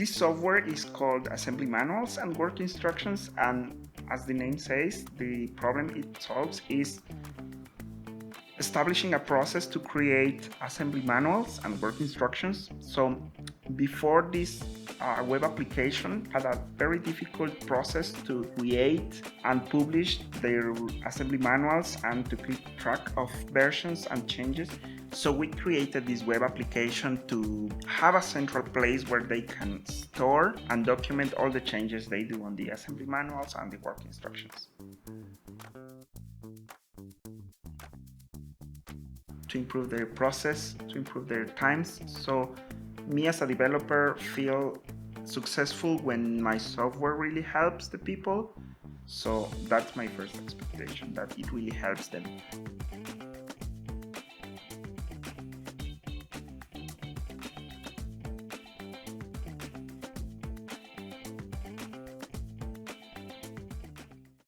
This software is called assembly manuals and work instructions, and as the name says, the problem it solves is establishing a process to create assembly manuals and work instructions. So before this web application had a very difficult process to create and publish their assembly manuals and to keep track of versions and changes. So we created this web application to have a central place where they can store and document all the changes they do on the assembly manuals and the work instructions. To improve their process, to improve their times. So me as a developer feel successful when my software really helps the people. So that's my first expectation, that it really helps them.